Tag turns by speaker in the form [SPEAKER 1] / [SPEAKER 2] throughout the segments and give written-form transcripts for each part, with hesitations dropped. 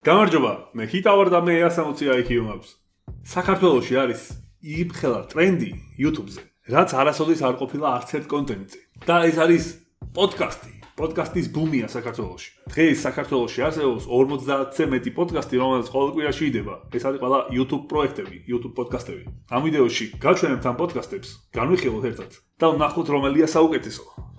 [SPEAKER 1] გამარჯობა, მე ჰიტა ვარ და მე 160 IQ მაქვს. საქართველოში არის იფხელა ტრენდი YouTube-ზე, რაც არასოდეს არ ყოფილა არც ერთ კონტენტზე. და ეს არის პოდკასტი. პოდკასტის ბუმია საქართველოში. დღეს საქართველოში არსებობს 50-ზე მეტი პოდკასტი, რომელიც ყოველ კვირაში იდება. ეს არის ყველა YouTube პროექტები, YouTube პოდკასტები. ამ ვიდეოში გაჩვენებთ ამ პოდკასტებს, განვიხილოთ ერთად და ვნახოთ რომელია საუკეთესო.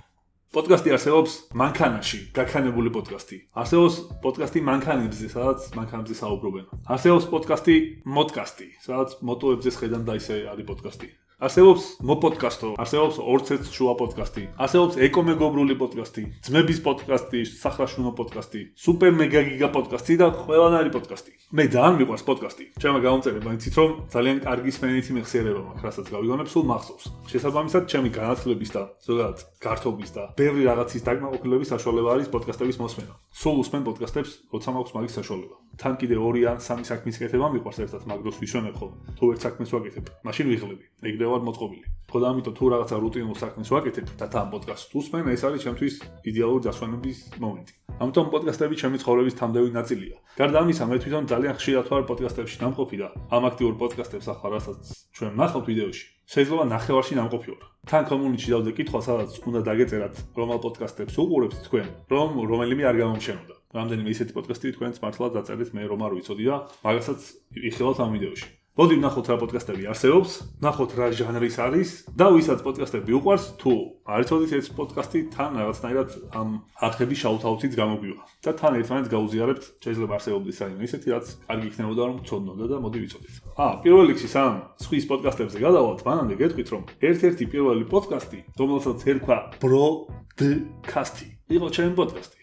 [SPEAKER 1] პოდკასტი არსებობს მანქანაში, გაქანებული პოდკასტი. არსებობს პოდკასტი მანქანებზე, სადაც მანქანებზე საუბრობენ. არსებობს პოდკასტი მოდკასტი, სადაც მოტოებზე შედან და ისე არის პოდკასტი. არსებობს მოპოდკასტო, არსებობს ორცეც შუა პოდკასტი, არსებობს ეკომეგობრული პოდკასტი, ძმების პოდკასტი, სახრაშუნო პოდკასტი, სუპერ მეგა გიგა პოდკასტი და ყველანაირი პოდკასტი. მე ძალიან მიყვარს პოდკასტი. ჩემმა გამომწერება იცით რომ ძალიან კარგი სმენითი მეხსიერება მაქვს, რასაც გავიგონებ სულ მახსოვს. შესაბამისად, ჩემი განათლების და ზოგადად გართობის და ბევრი რაღაცის დაკმაყოფილების საშუალება არის პოდკასტების მოსმენა. სულ უსმენ პოდკასტებს, როცა მაქვს მაგის საშუალება. თან კიდე 2 ან 3 საქმის კეთება მიყვარს ერთად, მაგრამ ვისვენებ ხოლმე. თუ ერთ საქმეს ვაკეთებ, მაშინ ვიღლები. ეგრე ვარ მოწყობილი. ხოდა ამიტომ თუ რაღაცა რუტინულ საქმეს ვაკეთებ და თან პოდკასტს უსმენ, ეს არის ჩემთვის იდეალური დასვენების მომენტი. ამიტომ პოდკასტები ჩემი ცხოვრების თამდევი ნაწილია. გარდა ამისა, მე თვითონ ძალიან ხშირად ვარ პოდკასტებში დამყოფი და ამ აქტიურ პოდკასტებს ახლა რასაც ჩვენ ნახავთ ვიდეოში, შეიძლება ნახევარში დამყოფი ვარ. თან კომუნიტში დავდე კითხვა, სადაც უნდა დაგეწერათ რომელ პოდკასტებს უყურებთ თქვენ, რომ რომელიმე არ გამომჩნეოდა. რამდენიმე ისეთი პოდკასტი თქვენც მართლა დაწერეთ, მე რომ არ ვიცოდი და მაგასაც ვიხილავთ ამ ვიდეოში. მოდი ვნახოთ რა პოდკასტები არსებობს, ვნახოთ რა ჟანრის არის და ვისაც პოდკასტები უყვარს, თუ არ იცოდით ეს პოდკასტი, თან რაღაცნაირად ამ არხების შაუთ-აუთიც გამოგვივა. და თან ერთმანეთს გაუზიარებთ, შეიძლება არსებობდეს რაიმე ისეთი, რაც კარგი იქნებოდა რომ გწოდნოდა და მოდი ვიცოდეთ. პირველ რიგში სამ სხვის პოდკასტებზე გადავალთ, მანამდე გეტყვით რომ ერთ-ერთი პირველი პოდკასტი, რომელსაც ერქვა ბროდკასტი, იყო ჩემი პოდკასტი.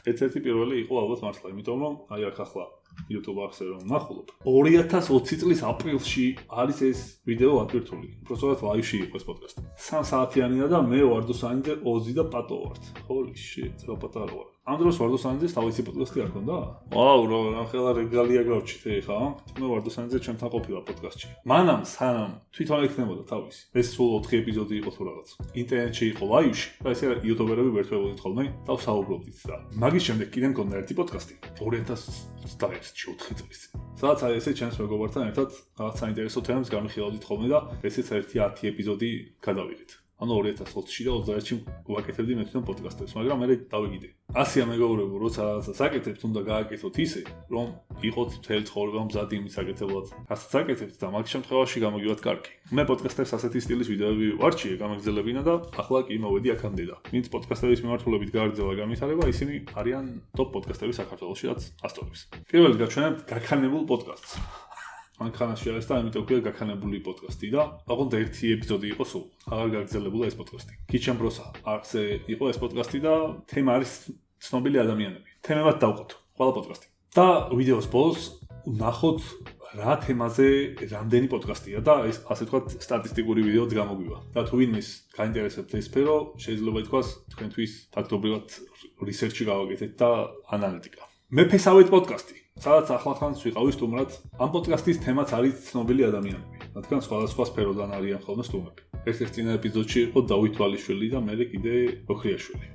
[SPEAKER 1] ერთ-ერთი პირველი იყო ალბათ მართლა, იმიტომ რომ აი აქ ახლა YouTube არხზე რომ ნახულობ 2020 წლის აპრილში არის ეს ვიდეო ატვირთული. უბრალოდ ლაივში იყო ეს პოდკასტი. 3 საათიანია და მე ვარდოსანიძე, ოზი და პატო ვართ. Holy shit, რა პატარა ვარ. ამ დროს ვარდოსანიძეს თავისი პოდკასტი არ ქონდა? ვაუ, რა ხელა რეგალია გავჩით ხა? მე ვარდოსანიძე ჩემთან ყოფილა პოდკასტში. მანამ სანამ თვითონ ექნებოდა თავისი. ეს სულ 4 ეპიზოდი იყო თუ რაღაც. ინტერნეტში იყო ლაივში და ესე იუტუბერები ვერთვებოდით ხოლმე და ვსაუბრობდით და მაგის შემდეგ კიდე მქონდა ერთი პოდკასტი 2021-ში 4 წლის წინ. სადაც აი ესე ჩემს მეგობართან ერთად რაღაც საინტერესო თემებს განვიხილავდით ხოლმე და ესეც ერთი 10 ეპიზოდი გადავიღეთ. ანუ 2020-ში და 21-ში ვაკეთებდი მე თვითონ პოდკასტებს, მაგრამ მე დავიგიდე. ასია მეგობრებო, როცა რაღაცას აკეთებთ, უნდა გააკეთოთ ისე, რომ იყოთ მთელი ცხოვრება მზად იმის აკეთებლად, რასაც აკეთებთ და მაგ შემთხვევაში გამოგივათ კარგი. მე პოდკასტებს ასეთი სტილის ვიდეოები ვარჩიე, გამეგზელებინა და ახლა კი მოვედი აქამდე და ვინც პოდკასტების მიმართულებით გააგრძელა განვითარება, ისინი არიან ტოპ პოდკასტები საქართველოში, რაც ასწორებს. პირველად გაჩვენებთ გაქანებულ პოდკასტს. მანქანაში არის და ამიტომ ქვია გაქანებული პოდკასტი და ოღონდ ერთი ეპიზოდი იყო სულ. აღარ გაგრძელებულა ეს პოდკასტი. Kitchen Bros-ა არხზე იყო ეს პოდკასტი და თემა არის ცნობილი ადამიანები. თემებად დავყოთ ყველა პოდკასტი. და ვიდეოს ბოლოს ვნახოთ რა თემაზე რამდენი პოდკასტია და ეს ასე ვთქვათ სტატისტიკური ვიდეოც გამოგვივა. და თუ ვინმეს გაინტერესებთ ეს სფერო, შეიძლება ითქვას თქვენთვის ფაქტობრივად რისერჩი გავაკეთეთ და ანალიტიკა. მეფესავეთ პოდკასტი. სადაც ახლახანს ვიყავი სტუმრად, ამ პოდკასტის თემაც არის ცნობილი ადამიანები. რადგან სხვადასხვა სფეროდან არიან ხოლმე სტუმრები. ერთ-ერთ წინა ეპიზოდში იყო დავით ვალიშვილი და მე კიდე ოქრიაშვილი.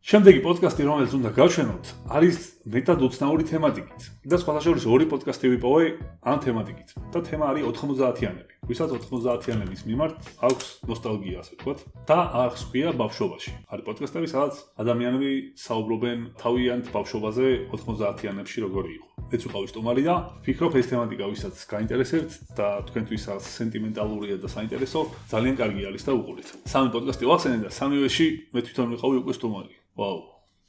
[SPEAKER 1] შემდეგი პოდკასტი, რომელიც უნდა გავჩვენოთ, არის მეტად უცნაური თემატიკით. და სხვადასხვა ორი პოდკასტი ვიპოვე ამ თემატიკით. და თემა არის 90-იანები. ვისაც 90-იანების მიმართ აქვს ნოსტალგია, ასე ვთქვათ, და არხს ჰქვია ბავშვობაში. არის პოდკასტები, სადაც ადამიანები საუბრობენ თავიანთ ბავშვობაზე 90-იანებში როგორი იყო. მეც ვიყავი სტუმარი და ვფიქრობ ეს თემატიკა ვისაც გაინტერესებთ და თქვენთვის სენტიმენტალურია და საინტერესო, ძალიან კარგი არის და უყურეთ. 3 პოდკასტი ვახსენე და 3-ვეში მე თვითონ ვიყავი უკვე სტუმარი. ვაუ.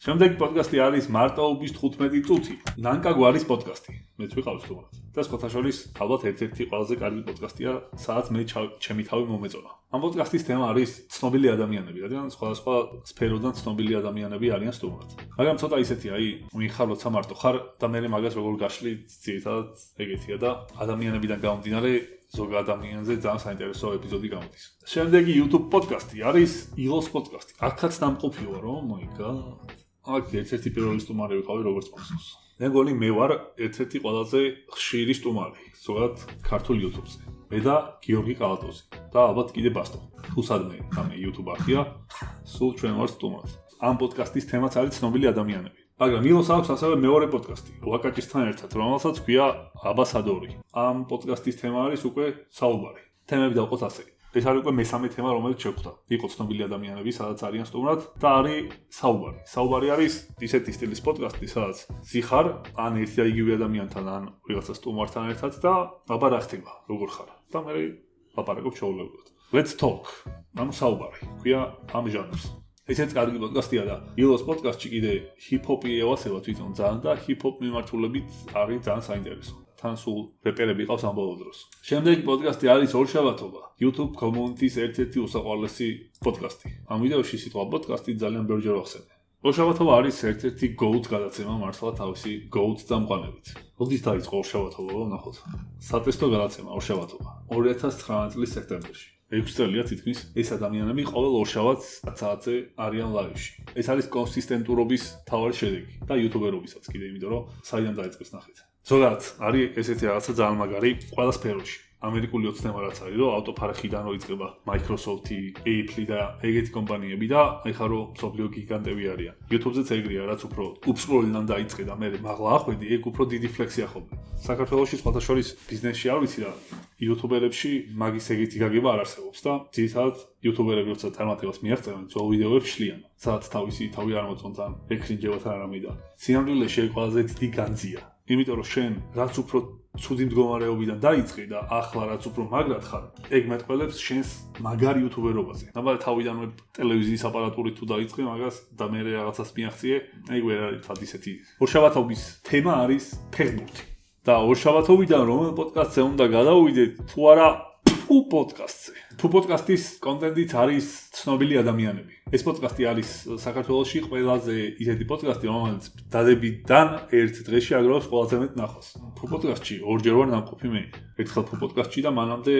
[SPEAKER 1] შემდეგი პოდკასტი არის მარტოობის 15 წუთი. ნანკა გვარის პოდკასტი. მეც ვიყავი სტუმრად. და სხვათა შორის ალბათ ერთ-ერთი ყველაზე კარგი პოდკასტია, სადაც მე ჩემი თავი მომეწონა. ამ პოდკასტის თემა არის ცნობილი ადამიანები, რადგან სხვადასხვა სფეროდან ცნობილი ადამიანები არიან სტუმრად. მაგრამ ცოტა ისეთი, აი, ვინ ხარ, როცა მარტო ხარ და მე მაგას როგორ გაშლი, ძირითადად ეგეთია და ადამიანებიდან გამომდინარე ზოგ ადამიანზე ძალიან საინტერესო ეპიზოდი გამოდის. შემდეგი YouTube პოდკასტი არის ილოს პოდკასტი. აქაც დამყოფი ვარ, oh my god. აქ ერთ-ერთი პირველი სტუმარი ვიყავი, როგორც მახსოვს. მე მგონი მე ვარ ერთ-ერთი ყველაზე ხშირი სტუმარი, ზოგადად ქართულ YouTube-ზე. მე და გიორგი კალატოზი და ალბათ კიდე ბასტო. თუ სადმე ამ YouTube არხია, სულ ჩვენ ვართ სტუმრად. ამ პოდკასტის თემაც არის ცნობილი ადამიანები. მაგრამ ილოს აქვს ასევე მეორე პოდკასტი, ლაკაჭისთან ერთად, რომელსაც ქვია აბასადორი. ამ პოდკასტის თემა არის უკვე საუბარი. თემები დავყოთ ასე. ეს არის უკვე მესამე თემა, რომელიც შეგვხვდა. იყო ცნობილი ადამიანები, სადაც არიან სტუმრად და არის საუბარი. საუბარი არის ისეთი სტილის პოდკასტი, სადაც ზიხარ ან ერთი და იგივე ადამიანთან ან ვიღაცა სტუმართან ერთად და აბა რა ხდება, როგორ ხარ. და მე ლაპარაკობ ჩაულებულად. Let's talk. ამ საუბარი. ქვია ამ ჟანრს. ესეც კარგი პოდკასტია და ილოს პოდკასტში კიდე ჰიპ-ჰოპი ევასება თვითონ ძალიან და ჰიპ-ჰოპ მიმართულებით არის ძალიან საინტერესო. თან სულ რეპერები ყავს ამ ბოლო დროს. შემდეგი პოდკასტი არის ორშაბათობა, YouTube community-ის ერთ-ერთი უსაყვარლესი პოდკასტი. ამ ვიდეოში სიტყვა პოდკასტი ძალიან ბევრჯერ ვახსენე. ორშაბათობა არის ერთ-ერთი GOAT გადაცემა მართლა თავისი GOAT წამყვანებით. როდის დაიწყო ორშაბათობა, ვნახოთ. სატესტო გადაცემა ორშაბათობა 2019 წლის სექტემბერში. 6 წელია თითქმის ეს ადამიანები ყოველ ორშაბათს 10 საათზე არიან ლაივში. ეს არის კონსისტენტურობის თავარი შედეგი და იუთუბერობისაც კიდე, იმიტომ რომ საიდან დაიწყეს ნახეთ. ზოგადად არის ესეთი რაღაცა ძალიან მაგარი ყველა სფეროში. ამერიკული ოცნება რაც არის, რომ ავტოფარეხიდან როიწყება Microsoft-ი, Apple-ი და ეგეთი კომპანიები და ეხლა რომ მსოფლიო გიგანტები არიან. YouTube-ზეც ეგრეა, რაც უფრო უბსკროლიდან დაიწყე და მე მაღლა ახვედი, ეგ უფრო დიდი ფლექსია ხოლმე. საქართველოში სხვათა შორის ბიზნესში არ ვიცი რა, იუთუბერებში მაგის ეგეთი გაგება არ არსებობს და ძირითადად იუთუბერები როცა წარმატებას მიაღწევენ, ძველ ვიდეოებს შლიან, სადაც თავი არ მოწონთ ან ეკრინჯებათ არ ამიდა. სინამდვილეში ეგ ყველაზე დიდი განძია. იმიტომ რომ შენ რაც უფრო ცუდი მდგომარეობიდან დაიწყე და ახლა რაც უფრო მაგრად ხარ, ეგ მეტყველებს შენს მაგარ იუთუბერობაზე. ნაბა თავიდანვე ტელევიზიის აპარატურით თუ დაიწყე მაგას და მე რაღაცას მიაღწიე, ეგ ვერ არის თად ისეთი. ორშაბათობის თემა არის ფეხბურთი. და ორშაბათობიდან რომელ პოდკასტზე უნდა გადავიდეთ, თუ არა ფუ პოდკასტზე. ფუ პოდკასტის კონტენტიც არის ცნობილი ადამიანები. ეს პოდკასტი არის საქართველოში ყველაზე ისეთი პოდკასტი, რომელიც დადებიდან ერთ დღეში აგროვებს ყველაზე მეტ ნახვას. ფუ პოდკასტში ორჯერ ვარ ნამყოფი მე. ერთხელ ფუ პოდკასტში და მანამდე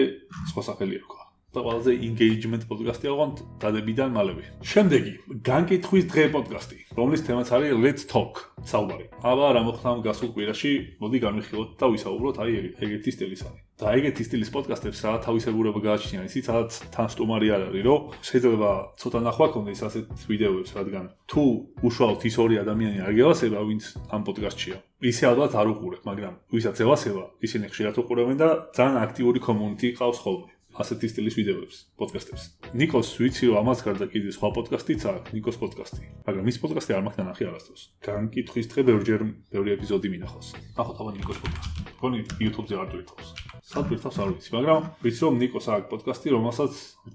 [SPEAKER 1] სხვა სახელი ერქვა. და ყველაზე engagement პოდკასტია, ოღონდ დადებიდან მალევე. შემდეგი, განკითხვის დღე პოდკასტი, რომლის თემაც არის Let's Talk, საუბარი. აბა რა მოხდა ამ გასულ კვირაში, მოდი განვიხილოთ და ვისაუბროთ ეგეთი სტილის არის. და ეგეთი სტილის პოდკასტებს რა თავისებურება გააჩნია, ისიც სადაც თან სტუმარი არ არის, რომ შეიძლება ცოტა ნახვა ქონდეს ასეთ ვიდეოებს, რადგან თუ უშუალოდ ის ორი ადამიანი არ გევასება, ვინც ამ პოდკასტშია. ისე ალბათ არ უყურებ, მაგრამ ვისაც ევასება, ისინი ხშირად უყურებენ და ძალიან აქტიური community ყავს ხოლმე. ასეთი სტილის ვიდეოებს, პოდკასტებს. ნიკოს ვიცი რომ ამას გარდა კიდე სხვა პოდკასტიც აქვს, ნიკოს პოდკასტი. მაგრამ მის პოდკასტი არ მაქვს ნახე არასდროს. განკითხვის დღე ბევრი ეპიზოდი მინახავს. ნახოთ აბა ნიკოს პოდკასტი. გონი YouTube-ზე არ დვითავს. სად დვითავს არ ვიცი, მაგრამ ვიცი რომ ნიკოს აქვს პოდკასტი, რომელსაც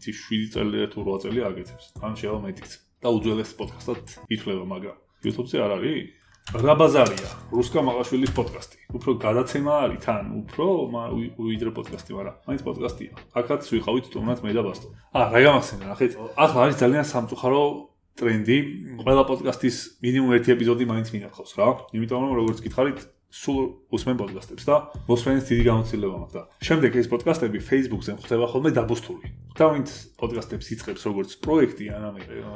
[SPEAKER 1] 7 წელი თუ 8 წელი აგეთებს. ან შეიძლება მეტიც. და უძველეს პოდკასტად ითვლება, მაგრამ YouTube-ზე არ არის. რა ბაზარია, რუსკა მაყაშვილის პოდკასტი. უფრო გადაცემა არის თან, უფრო ვიდრე პოდკასტი, მაგრამ მაინც პოდკასტია. აქაც ვიყავით სტუმრად მე და ბასტო. რა გამახსენე, ნახეთ. ახლა არის ძალიან სამწუხარო ტრენდი, ყველა პოდკასტის მინიმუმ ერთი ეპიზოდი მაინც მინახავს რა. იმიტომ რომ როგორც გითხარით, სულ უსმენ პოდკასტებს და მოსმენის დიდი გამოცდილება მაქვს და შემდეგ ეს პოდკასტები Facebook-ზე ხდება ხოლმე დაბუსტული. და ვინც პოდკასტებს იწყებს როგორც პროექტი, ანუ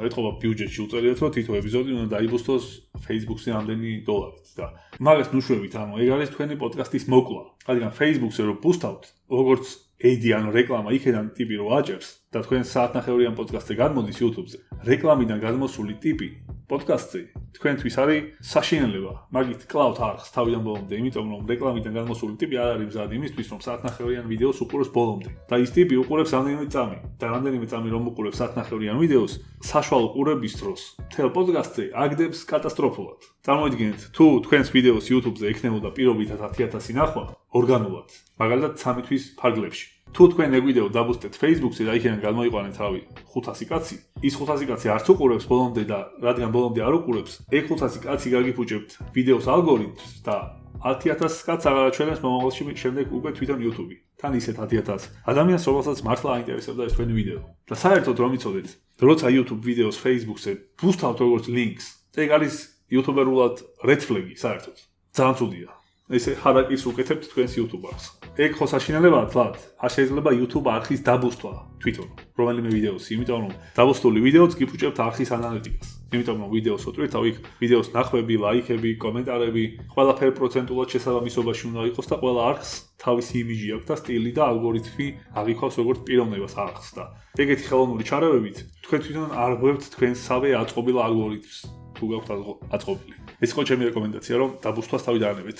[SPEAKER 1] ეთქობა ბიუჯეტში უწერიათ, რომ თითო ეპიზოდი უნდა დაიბუსტოს Facebook-ზე ამდენი დოლარით და მაგას ნუშვებით, ანუ ეგ არის თქვენი პოდკასტის მოკლა. რადგან Facebook-ზე რო ბუსტავთ, როგორც AD ანუ რეკლამა იქიდან ტიპი რო აჭერს და თქვენ საათნახევრიან პოდკასტზე გადმოდის YouTube-ზე. რეკლამიდან გადმოსული ტიპი პოდკასტზე თქვენთვის არის საშინელება. მაგით კლავთ არხს თავიდან ბოლომდე, იმიტომ რომ რეკლამიდან გადმოსული ტიპი არ არის მზად იმისთვის, რომ საათნახევრიან ვიდეოს უყუროს ბოლომდე. და ის ტიპი უყურებს რამდენიმე წამი. და რამდენიმე წამი რომ უყურებს საათნახევრიან ვიდეოს, საშუალო ყურების დროს თელ პოდკასტზე აგდებს კატასტროფულად. წარმოიდგინეთ, თუ თქვენს ვიდეოს YouTube-ზე ექნებოდა პირობითად 10,000 ნახვა ორგანულად, მაგალითად 3 თვის ფარგლებში. თუ თქვენ ეგ ვიდეო დაბუსტეთ Facebook-ზე და იქიდან გამოიყვანეთ რავი 500 კაცი, ის 500 კაცი არც უყურებს ბოლომდე და რადგან ბოლომდე არ უყურებს, ეგ 500 კაცი გაგიფუჭებთ ვიდეოს ალგორითმს და 10,000 კაცს აღარაჩვენებს მომავალში შემდეგ უკვე თვითონ YouTube-ი. თან ისეთ 10,000 ადამიანს, რომელსაც მართლა აინტერესებდა ეს თქვენი ვიდეო. და საერთოდ რომ იცოდეთ, როცა YouTube ვიდეოს Facebook-ზე ბუსტავთ როგორც links, ეგ არის YouTuber-ულად red flag-ი საერთოდ. ძალიან ცუდია. ესე ხარაკის უკეთებთ თქვენს YouTube-არს. ეგ ხო საშინელებაა თლად? არ შეიძლება YouTube არხის დაბუსტვა თვითონ რომელიმე ვიდეოს, იმიტომ რომ დაბუსტული ვიდეოც გიფუჭებთ არხის ანალიტიკას. იმიტომ რომ ვიდეოს ოტვირთ, იქ ვიდეოს ნახვები, ლაიქები, კომენტარები, ყველაფერი პროცენტულად შესაბამისობაში უნდა იყოს და ყველა არხს თავისი იმიჯი აქვს და სტილი და ალგორითმი აღიქვავს როგორც პიროვნებას არხს და ეგეთი ხელოვნური ჩარევებით თქვენ თვითონ არ ღვევთ თქვენსავე აწყობილ ალგორითმს. თუ გაქვთ აწყობილი. ეს იყო ჩემი რეკომენდაცია, რომ დაბუსტვას თავი დაანებეთ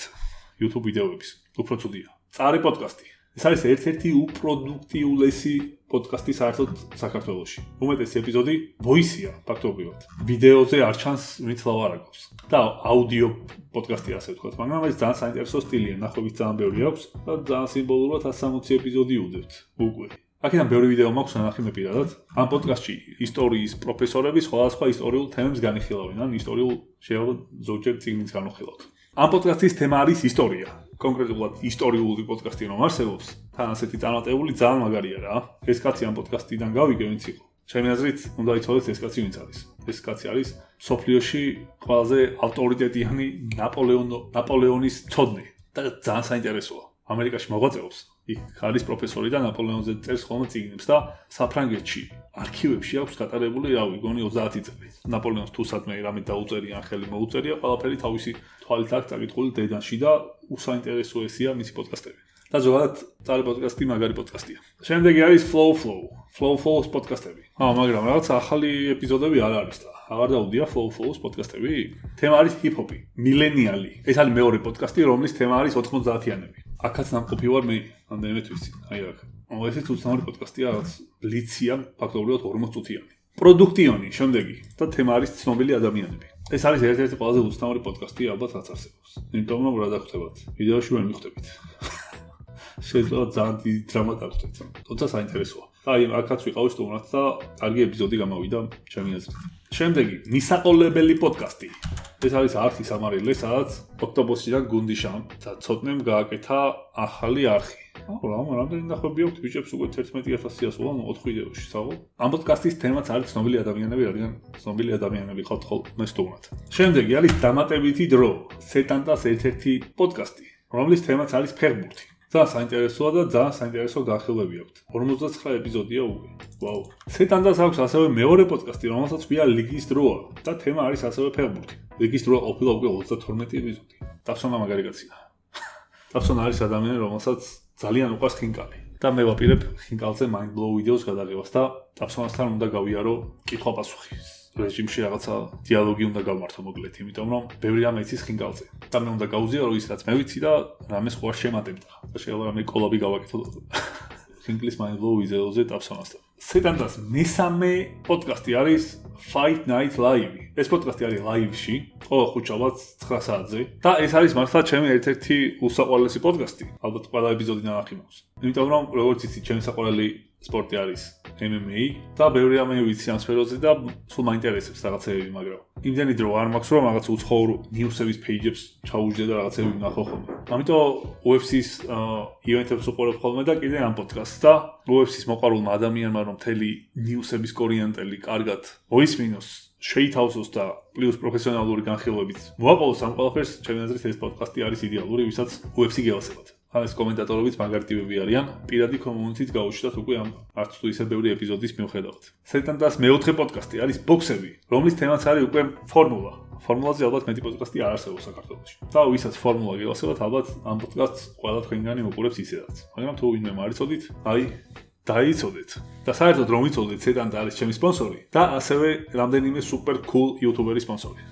[SPEAKER 1] YouTube ვიდეოების. უფრო ცუდია. წარი პოდკასტი. ეს არის ერთ-ერთი უპროდუქტიულესი პოდკასტი საერთოდ საქართველოში. უმეტესი ეპიზოდი voice-ია, ფაქტობრივად. ვიდეოზე არ ჩანს ვინც ლავარაკობს. და აუდიო პოდკასტია ასე ვთქვათ, მაგრამ ეს ძალიან საინტერესო სტილია, ნახვევით ძალიან ბევრი აქვს და ძალიან სიმბოლურად 160 ეპიზოდი უძებთ უკვე. აქედან ბევრი ვიდეო მაქვს ნახე მე პირადად. ამ პოდკასტში ისტორიის პროფესორები სხვადასხვა ისტორიულ თემებს განიხილავენ, ან ისტორიულ შეიძლება ზოგჯერ წიგნიც განვიხილავთ. ამ პოდკასტის თემა არის ისტორია. კონკრეტულად ისტორიული პოდკასტი რომ არსებობს, თან ასეთი წარმატებული ძალიან მაგარია რა. ეს კაცი ამ პოდკასტიდან გავიგე ვინც იყო. ჩემი აზრით, უნდა იცოდეთ ეს კაცი ვინც არის. ეს კაცი არის სოფლიოში ყველაზე ავტორიტეტიანი ნაპოლეონის ცოდნე და ძალიან საინტერესოა. ამერიკაში მოღვაწეობს. იქ არის პროფესორი და ნაპოლეონზე წერს ხოლმე წიგნებს და საფრანგეთში არქივებში აქვს გატარებული, რავი, გონი 30 წელი. ნაპოლეონს თუ სადმე რამე დაუწერია, ხელი მოუწერია, ყველაფერი თავისი თვალით აქვს წაკითხული დედანში და უსაინტერესო ესია მისი პოდკასტები. და ზოგადად წარი პოდკასტი მაგარი პოდკასტია. შემდეგი არის Flow-Flow's პოდკასტები. მაგრამ რაღაც ახალი ეპიზოდები არ არის და აღარ დაუდია Flow-Flow's პოდკასტები. თემა არის ჰიპ-ჰოპი, მილენიალი. ეს არის მეორე პოდკასტი, რომლის თემა არის 90-იანები. აქაც ნამყოფი ვარ მე, ამდენიმე თვისი. აი აქ. ესეც უცნაური პოდკასტია, რაღაც ბლიცია, ფაქტობრივად 40 წუთიანი. პროდუქტიონი, შემდეგი და თემა არის ცნობილი ადამიანები. ეს არის ერთ-ერთი ყველაზე უცნაური პოდკასტი ალბათ რაც არსებობს. იმიტომ რომ რა დაგხვდებათ, ვიდეოში ვერ მიხვდებით. შეიძლება ძალიან დიდი დრამა დაგხვდეთ, თუმცა საინტერესოა. და აი აქაც ვიყავი სტუმრად და კარგი ეპიზოდი გამოვიდა ჩემი აზრით. შემდეგი, მისაყოლებელი პოდკასტი. ეს არის არხი სამარილე, სადაც ოქტომბოსიდან გუნდიშამ და ცოტნემ გააკეთა ახალი არხი. რამდენი ნახვები აქვს ბიჭებს უკვე 11000-ია, ანუ 4 ვიდეოში საღო. ამ პოდკასტის თემაც არის ცნობილი ადამიანები, რადგან ცნობილი ადამიანები ხავთ ხოლმე სტუმრად. შემდეგი არის დამატებითი დრო, სეტანტას ერთ-ერთი პოდკასტი, რომლის თემაც არის ფეხბურთი. ძალიან საინტერესოა და ძალიან საინტერესო განხილვები აქვს. 59 ეპიზოდია უკვე. ვაუ. სეტანდას აქვს ასევე მეორე პოდკასტი, რომელსაც ქვია ლიგის დროა და თემა არის ასევე ფეხბურთი. ლიგის დროა ყოფილა უკვე 32 ეპიზოდი. ტაფსონა მაგარი კაცია. ტაფსონა არის ადამიანი, რომელსაც ძალიან უყვარს ხინკალი. და მე ვაპირებ ხინკალზე mind blow ვიდეოს გადაღებას და ტაფსონასთან უნდა გავიარო კითხვა-პასუხი. რეჟიმში რაღაცა დიალოგი უნდა გავმართო მოკლედ, იმიტომ რომ ბევრი რამე იცის ხინკალზე. და მე უნდა გავუზიარო ის რაც მე ვიცი და რამე სხვა შემატებდა. და შეიძლება რამე კოლაბი გავაკეთო ხინკლის mind blow ვიდეოზე ტაფსონასთან. სეტანდას მესამე პოდკასტი არის Fight Night Live. ეს პოდკასტი არის ლაივში, ყოველ ხუთშაბათს 9 საათზე და ეს არის მართლა ჩემი ერთ-ერთი უსაყვარლესი პოდკასტი. ალბათ ყველა ეპიზოდი ნახი მაქვს. იმიტომ რომ როგორც იცით, ჩემი საყვარელი სპორტი არის MMA და ბევრი რამე ვიცი ამ სფეროზე და სულ მაინტერესებს რაღაცეები, მაგრამ იმდენი დრო არ მაქვს რომ რაღაც უცხოურ ნიუსების პეიჯებს ჩაუჯდე და რაღაცეები ვნახო ხოლმე. ამიტომ UFC-ს ივენთებს უყურებ ხოლმე და კიდე ამ პოდკასტს და UFC-ს მოყვარულმა ადამიანმა რომ მთელი ნიუსების კორიენტელი კარგად მოისმინოს, შეითავსოს და პლუს პროფესიონალური განხილვებით მოაყოლოს ამ ყველაფერს, ჩემი აზრით ეს პოდკასტი არის იდეალური, ვისაც UFC გევასებათ. ეს კომენტატორებიც მაგარი ტიპები არიან, პირადი კომუნიტით გაუჩნდათ უკვე ამ არც თუ ისე ბევრი ეპიზოდის მიუხედავად. სეტანდას მეოთხე პოდკასტი არის ბოქსები, რომლის თემაც არის უკვე ფორმულა. ფორმულაზე ალბათ მეტი პოდკასტი არ არსებობს საქართველოში. და ვისაც ფორმულა გევასებათ, ალბათ ამ პოდკასტს ყველა თქვენგანი უყურებს ისედაც. მაგრამ თუ ვინმე მარიცოდით, აი დაიცოდეთ. და საერთოდ რომ იცოდეთ, სეტანდა არის ჩემი სპონსორი და ასევე რამდენიმე super cool YouTuber-ის სპონსორი.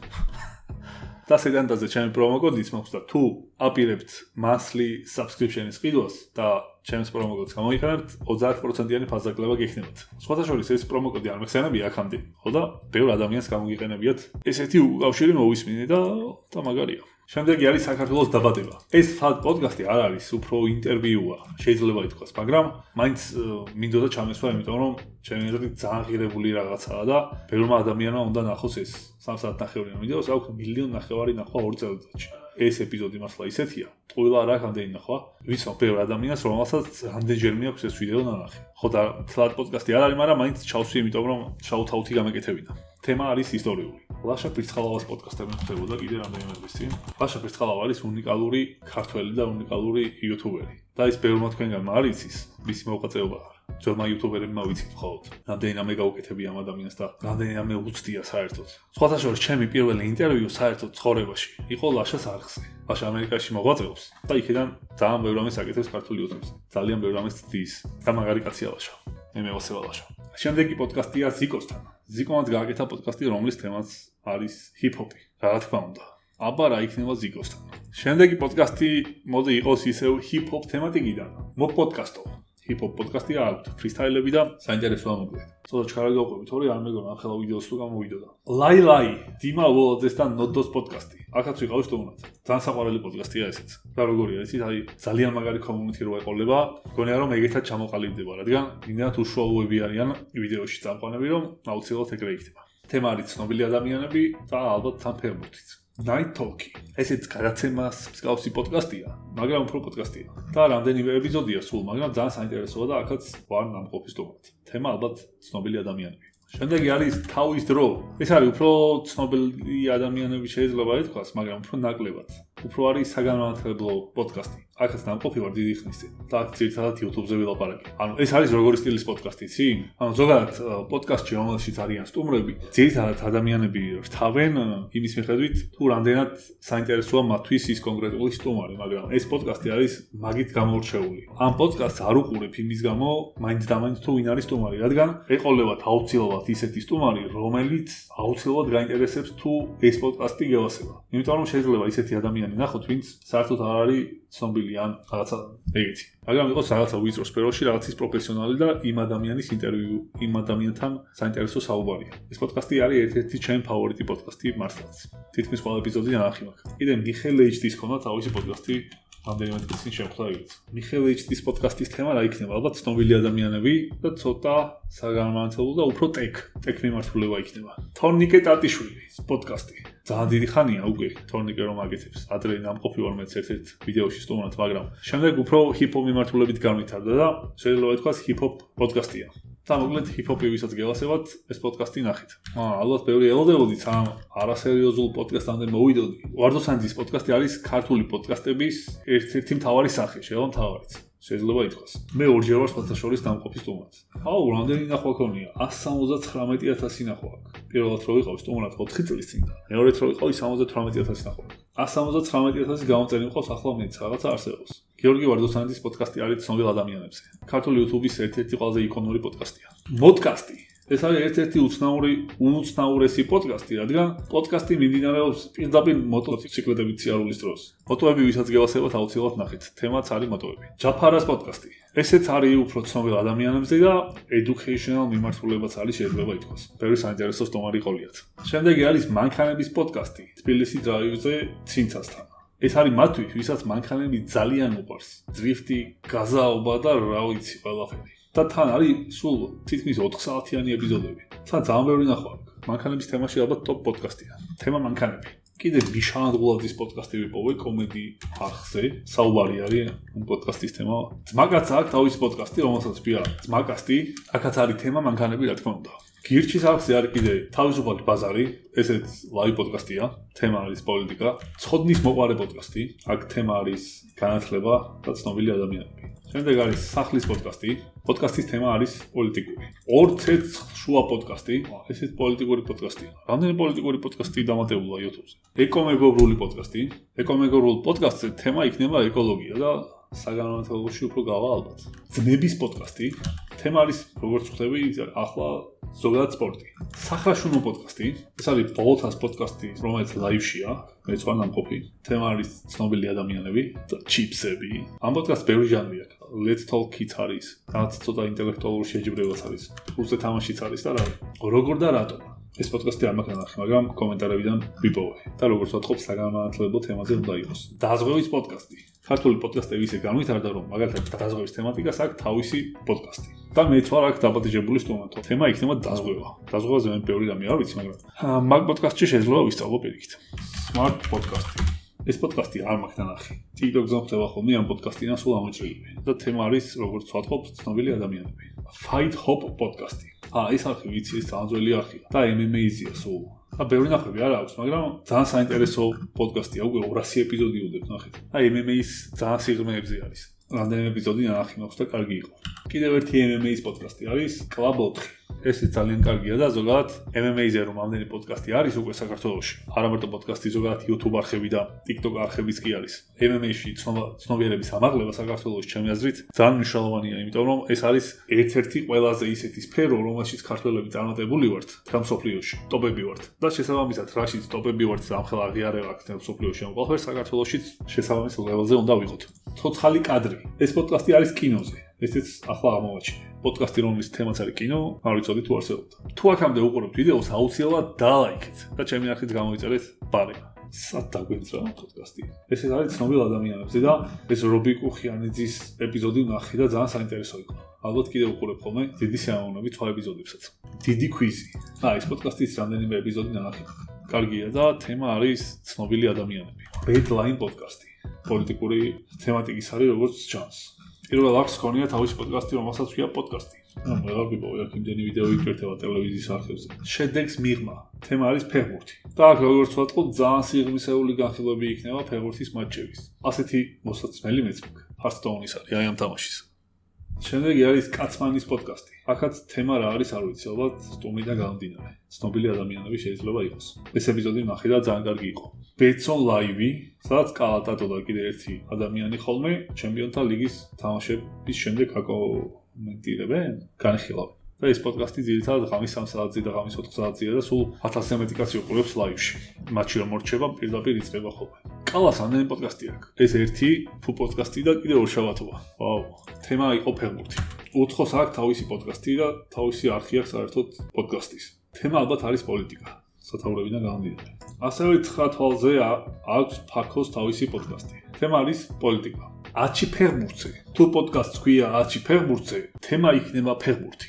[SPEAKER 1] და სეტანდაზე ჩემი პრომო კოდიც მაქვს და თუ აპირებთ monthly subscription-ის ყიდვას და ჩემს პრომო კოდს გამოიყენებთ, 30%-იანი ფასდაკლება გექნებათ. სხვათა შორის ეს პრომო კოდი არ მეხსენებია აქამდე, ხო და ბევრ ადამიანს გამოგიყენებიათ ესეთი უკავშირი მოვისმინე და მაგარია. შემდეგი არის საქართველოს დაბადება. ეს პოდკასტი არ არის, უფრო ინტერვიუა, შეიძლება ითქვას, მაგრამ მაინც მინდოდა ჩამესვა, იმიტომ რომ ჩემი აზრით ძალიან ღირებული რაღაცაა და ბევრმა ადამიანმა უნდა ნახოს ეს 3 საათნახევარი ვიდეოს, აქვს 1.5 მილიონი ნახვა 2 წელიწადში. ეს ეპიზოდი მართლა ისეთია, ყველა არ აქვს ამდენი ნახვა, ვიცნობ ბევრ ადამიანს, რომელსაც რამდენჯერმე აქვს ეს ვიდეო ნანახი. ხო და თლად პოდკასტი არ არის, მაგრამ მაინც ჩავსვი, იმიტომ რომ შაუთ-აუთი გამეკეთებინა. თემა არის ისტორიული. ლაშა პირცხალავას პოდკასტები ხდებოდა კიდე რამდენიმე დღის წინ. ლაშა პირცხალავა არის უნიკალური ქართველი და უნიკალური იუთუბერი. და ის ბევრმა თქვენგანმა არ იცის, მისი მოღვაწეობა არ. ძველმა იუთუბერებმა ვიცით მხოლოდ. რამდენიმე გაუკეთებია ამ ადამიანს და რამდენიმე უცდია საერთოდ. სხვათა შორის ჩემი პირველი ინტერვიუ საერთოდ ცხოვრებაში იყო ლაშას არხზე. ლაშა ამერიკაში მოღვაწეობს და იქიდან ძალიან ბევრ რამეს აკეთებს ქართულ იუთუბს. ძალიან ბევრ რამეს ცდის და მაგარი კაცია ლაშა. მე მევასება ლაშა. შემდეგი პოდკასტია ზიკოსთან. ზიკონაც გააკეთა პოდკასტი, რომლის თემაც არის ჰიპ-ჰოპი. რა თქმა უნდა. აბა რა იქნება ზიკოსთან. შემდეგი პოდკასტი მოდი იყოს ისევ ჰიპ-ჰოპ თემატიკიდან. მოპოდკასტო. ჰიპ-ჰოპ პოდკასტია აქვთ ფრისტაილები და საინტერესოა მოგვიყვეთ. ცოტა ჩქარა გავყვებით, თორე არ მეგონა ახლა ვიდეოს თუ გამოვიდოდა. ლაი დიმა ვლოძესთან ნოდოს პოდკასტი. აქაც ვიყავი სტუმრად. ძალიან საყვარელი პოდკასტია ესეც. და როგორია იცით, აი ძალიან მაგარი კომუნიტი რო ეყოლება, მგონია რომ ეგეთად ჩამოყალიბდება, რადგან იმდენად უშუალოები არიან ვიდეოში წამყვანები, რომ აუცილებლად ეგრე იქნება. თემა არის ცნობილი ადამიანები და ალბათ თან ფეხბურთიც. Night Talk. ესეც გადაცემას მსგავსი პოდკასტია, მაგრამ უფრო პოდკასტია. და რამდენიმე ეპიზოდია სულ, მაგრამ ძალიან საინტერესოა და აქაც ვარ ნამყოფი სტუმრად. თემა ალბათ ცნობილი ადამიანები. შემდეგი არის თავის დრო. ეს არის უფრო ცნობილი ადამიანები შეიძლება ითქვას, მაგრამ უფრო ნაკლებად. უფრო არის საგანმანათლებლო პოდკასტი. აქაც ნამყოფი ვარ დიდი ხნის წინ. და აქ ძირითადად YouTube-ზე ვილაპარაკე. ანუ ეს არის როგორი სტილის პოდკასტი, იცი? ანუ ზოგადად პოდკასტში რომელშიც არიან სტუმრები, ძირითადად ადამიანები რთავენ იმის მიხედვით, თუ რამდენად საინტერესოა მათთვის ის კონკრეტული სტუმარი, მაგრამ ეს პოდკასტი არის მაგით გამორჩეული. ამ პოდკასტს არ უყურებ იმის გამო, მაინც და მაინც თუ ვინ არის სტუმარი, რადგან ეყოლებათ აუცილებლად ისეთი სტუმარი, რომელიც აუცილებლად გაინტერესებს თუ ეს პოდკასტი გევასება. იმიტომ რომ შეიძლება ისეთი ადამიანი ნახოთ, ვინც საერთოდ არ არის ცნობილი ან რაღაცა ეგეთი. მაგრამ იყოს რაღაცა ვიწრო სფეროში, რაღაცის პროფესიონალი და იმ ადამიანის ინტერვიუ, იმ ადამიანთან საინტერესო საუბარია. ეს პოდკასტი არის ერთ-ერთი ჩემი ფავორიტი პოდკასტი მართლაც. თითქმის ყველა ეპიზოდი ნახი მაქვს. კიდე მიხეილ HD-ს ქონდა თავისი პოდკასტი რამდენიმე წელი შეხვდა იგიც. მიხეილ HD-ს პოდკასტის თემა რა იქნება? ალბათ ცნობილი ადამიანები და ცოტა საგანმანათლებლო და უფრო ტექ მიმართულება იქნება. თორნიკე ტატიშვილის პოდკასტი. ძალიან დიდი ხანია უკვე თორნიკე რომ აკეთებს. ადრე ნამყოფი ვარ მეც ერთ-ერთ ვიდეოში სტუმრად, მაგრამ შემდეგ უფრო ჰიპ-ჰოპ მიმართულებით განვითარდა და შეიძლება ითქვას ჰიპ-ჰოპ პოდკასტია. და მოკლედ ჰიპ-ჰოპი ვისაც გელასებათ, ეს პოდკასტი ნახეთ. ალბათ ბევრი ელოდებოდით ამ არასერიოზულ პოდკასტამდე მოვიდოდი. ვარდოსანძის პოდკასტი არის ქართული პოდკასტების ერთ-ერთი მთავარი სახე, შეიძლება მთავარიც. შეიძლება ითქვას. მე ორჯერ ვარ სხვათა შორის ნამყოფი სტუმრად. რამდენი ნახვა ქონია? 179,000 ნახვა აქვს. პირველად რო ვიყავ სტუმრად 4 წლის წინ და მეორედ რო ვიყავ 78,000 ნახვა. 179,000 გამომწერი მყავს, ახლა მეც რაღაცა არსებობს. გიორგი ვარდოსანძის პოდკასტი არის ცნობილ ადამიანებზე. ქართული YouTube-ის ერთ-ერთი ყველაზე იკონური პოდკასტია. მოდკასტი. ეს არის ერთ-ერთი უცნაურესი პოდკასტი, რადგან პოდკასტი მიმდინარეობს პირდაპირ მოტოციკლეტებით სიარულის დროს. მოტოები ვისაც გევასებათ აუცილებლად ნახეთ. თემაც არის მოტოები. ჯაფარას პოდკასტი. ესეც არის უფრო ცნობილ ადამიანებზე და educational მიმართულებაც არის შეიძლება ითქვას. ბევრი საინტერესო სტუმარი ყოლიათ. შემდეგი არის მანქანების პოდკასტი. თბილისი დრაივზე ცინცასთან. ეს არის მათთვის, ვისაც მანქანები ძალიან უყვარს. დრიფტი, გაზაობა და რა ვიცი, ყველაფერი. და თან არის სულ თითქმის 4 საათიანი ეპიზოდები. თან ძალიან ბევრი ნახვა აქვს. მანქანების თემაში ალბათ ტოპ პოდკასტია. თემა მანქანები. კიდე ბიშან დღულაძის პოდკასტი ვიპოვე კომედი არხზე. საუბარი არის ამ პოდკასტის თემა. ძმაკაც აქვს თავისი პოდკასტი, რომელსაც ქვია ძმაკასტი. აქაც არის თემა მანქანები, რა თქმა უნდა. გირჩის არხზე არის კიდე თავისუფალი ბაზარი, ესეც ლაივ პოდკასტია. თემა არის პოლიტიკა. ცხოდნის მოყარე პოდკასტი. აქ თემა არის განათლება და ცნობილი ადამიანები. შემდეგ არის სახლის პოდკასტი. პოდკასტის თემა არის პოლიტიკური. ორცეც შუა პოდკასტი. ესეც პოლიტიკური პოდკასტია. რამდენი პოლიტიკური პოდკასტი დამატებულა YouTube-ზე. ეკომეგობრული პოდკასტი. ეკომეგობრულ პოდკასტზე თემა იქნება ეკოლოგია და საგანმანათლებლოში უფრო გავა ალბათ. ძმების პოდკასტი. თემა არის როგორც ხვდები ახლა ზოგადად სპორტი. სახრაშუნო პოდკასტი. ეს არის ბოლთას პოდკასტი, რომელიც ლაივშია. მეც ვარ ნამყოფი. თემა არის ცნობილი ადამიანები და ჩიპსები. ამ პოდკასტს ბევრი ჟანრი აქვს. Let's Talk-იც არის. რაც ცოტა ინტელექტუალური შეჯიბრებაც არის. ფულზე თამაშიც არის და რა. როგორ და რატომ? ეს პოდკასტი არ მაქვს ნახე, მაგრამ კომენტარებიდან ვიპოვე. და როგორც ვთქვი, საგანმანათლებლო თემაზე უნდა იყოს. დაზღვევის პოდკასტი. ქართული პოდკასტები ისე განვითარდა, რომ მაგალითად დაზღვევის თემატიკას აქვს თავისი პოდკასტი. და მეც ვარ აქ დაბადებული სტუმრად. თემა იქნება დაზღვევა. დაზღვევაზე მე ბევრი რამე არ ვიცი, მაგრამ მაგ პოდკასტში შეიძლება ვისწავლო პირიქით. Smart პოდკასტი. ეს პოდკასტი არ მაქვს ნახე. TikTok-ზე ხდება ხოლმე ამ პოდკასტიდან სულ ამოჭრილი. და თემა არის როგორც ვთქვი, ცნობილი ადამიანები. Fight Hop პოდკასტი. ეს არხი ვიცი, ეს ძალიან ძველი არხია. და MMA-ზეა სულ. და ბევრი ნახვები არ აქვს, მაგრამ ძალიან საინტერესო პოდკასტია, უკვე 200 ეპიზოდი უძებ ნახეთ. და MMA-ის ძალიან სიღრმეებზე არის. რამდენიმე ეპიზოდი ნახი მაქვს და კარგი იყო. კიდევ ერთი MMA-ის პოდკასტი არის Club 4. ესეც ძალიან კარგია და ზოგადად MMA-ზე რომ ამდენი პოდკასტი არის უკვე საქართველოში. არა მარტო პოდკასტი, ზოგადად YouTube არხები და TikTok არხებიც კი არის. MMA-ში ცნობიერების ამაღლება საქართველოში ჩემი აზრით ძალიან მნიშვნელოვანია, იმიტომ რომ ეს არის ერთ-ერთი ყველაზე ისეთი სფერო, რომელშიც ქართველები წარმატებული ვართ მთელ მსოფლიოში, ტოპები ვართ. და შესაბამისად, რაშიც ტოპები ვართ და ამხელა აღიარება აქვს მთელ მსოფლიოში, ამ ყველაფერს საქართველოშიც შესაბამის ლეველზე უნდა ვიღოთ. ცოცხალი კადრი. ეს პოდკასტი არის კინოზე. ესეც ახლა აღმოვაჩინე. პოდკასტი რომლის თემაც არის კინო, არ ვიცოდი თუ არსებობდა. თუ აქამდე უყურებთ ვიდეოს, აუცილებლად დალაიქეთ და ჩემი არხით გამოიწერეთ ბარი. სად დაგვეცრა პოდკასტი. ესეც არის ცნობილ ადამიანებზე და ეს რობი კუხიანიძის ეპიზოდი ვნახე და ძალიან საინტერესო იყო. ალბათ კიდევ უყურებ ხოლმე დიდი სიამოვნებით სხვა ეპიზოდებსაც. დიდი კვიზი. ეს პოდკასტის რამდენიმე ეპიზოდი ნახე. კარგია და თემა არის ცნობილი ადამიანები. Bedline პოდკასტი. პოლიტიკური თემატიკის არის როგორც ჩანს. პირველ აქს ქონია თავისი პოდკასტი, რომელსაც ვია პოდკასტი. ვეღარ გიპოვე აქ იმდენი ვიდეო იკვირდება ტელევიზიის არხებზე. შედეგს მიღმა. თემა არის ფეხბურთი. და აქ როგორც ვთქვათ, ძალიან სიღრმისეული განხილვები იქნება ფეხბურთის მატჩების. ასეთი მოსაცმელი მეც მქონია. Hearthstone-ის არის აი ამ თამაშის. შემდეგი არის კაცმანის პოდკასტი. აქაც თემა რა არის, არ ვიცი, ალბათ სტუმრიდან გამომდინარე. ცნობილი ადამიანები შეიძლება იყოს. ეს ეპიზოდი ნახე და ძალიან კარგი იყო. Betson Live-ი, სადაც კალატატო და კიდე ერთი ადამიანი ხოლმე ჩემპიონთა ლიგის თამაშების შემდეგ აკომენტირებენ, განხილავენ. და ეს პოდკასტი ძირითადად ღამის 3 საათზე და ღამის 4 საათზეა და სულ 1000-ზე მეტი კაცი უყურებს ლაივში. მატჩი რომ მორჩება, პირდაპირ იწყება ხოლმე. კალას ამდენი პოდკასტი აქვს. ეს ერთი ფუ პოდკასტი და კიდე ორ შაბათობა. ვაუ, თემა იყო ფეხბურთი. უცხოს აქვს თავისი პოდკასტი და თავისი არხი აქვს საერთოდ პოდკასტის. თემა ალბათ არის პოლიტიკა. სათაურებიდან გამომდინარე. ასევე 9 თვალზე აქვს ფაქოს თავისი პოდკასტი. თემა არის პოლიტიკა. აცი ფეხბურთზე. თუ პოდკასტს ქვია აცი ფეხბურთზე, თემა იქნება ფეხბურთი.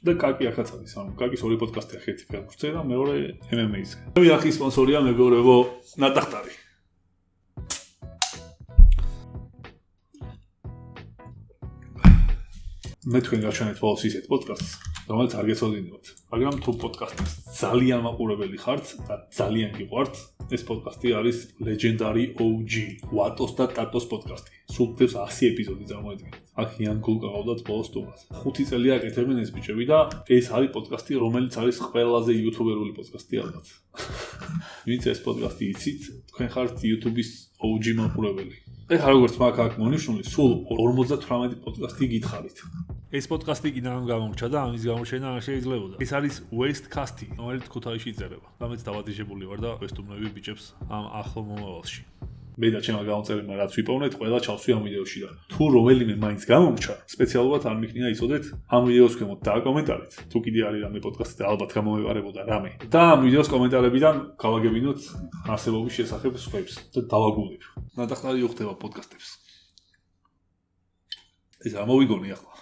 [SPEAKER 1] და კაკი ახაც არის, ანუ კაკის ორი პოდკასტი აქვს, ერთი ფეხბურთზე და მეორე MMA-ზე. მე ახი სპონსორია მეგობრებო ნატახტარი. მე თქვენ გაჩვენეთ ბოლოს ისეთ პოდკასტს, რომელიც არ გეცოდინებათ. მაგრამ თუ პოდკასტის ძალიან მაყურებელი ხართ და ძალიან გიყვართ, ეს პოდკასტი არის Legendary OG, ვატოს და ტატოს პოდკასტი. სულ 100 ეპიზოდი წარმოედგინეთ. აქ იან გულკა ყავდათ ბოლოს სტუმრად. 5 წელია აკეთებენ ეს ბიჭები და ეს არის პოდკასტი, რომელიც არის ყველაზე იუთუბერული პოდკასტი ალბათ. ვინც ეს პოდკასტი იცით, თქვენ ხართ YouTube-ის OG მაყურებელი. ეხლა როგორც მაგ აქ მონიშნული, სულ 58 პოდკასტი გითხარით. ეს პოდკასტი კიდევ გამორჩა და ამის გამოჩენა არ შეიძლებოდა. ეს არის Westcast-ი, რომელიც ქუთაისში იწერება. ამაც დავადიჟებული ვარ და ვესტუმრები ბიჭებს ამ ახლო მომავალში. მე და ჩემმა გამომწერებმა რაც ვიპოვნეთ, ყველა ჩავსვი ამ ვიდეოში და თუ რომელიმე მაინც გამომრჩა, სპეციალურად არ მიქნია იცოდეთ ამ ვიდეოს ქვემოთ დააკომენტარეთ. თუ კიდე არის რამე პოდკასტი და ალბათ გამომეყარებოდა რამე. და ამ ვიდეოს კომენტარებიდან გავაგებინოთ არსებობის შესახებ სხვებს და დავაგულებ. ნატახტარი უხდება პოდკასტებს. ეს ამოვიგონი ახლა.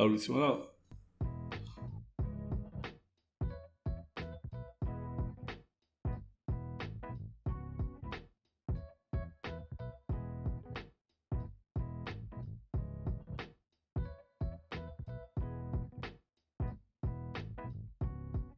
[SPEAKER 1] არ ვიცი, მაგრამ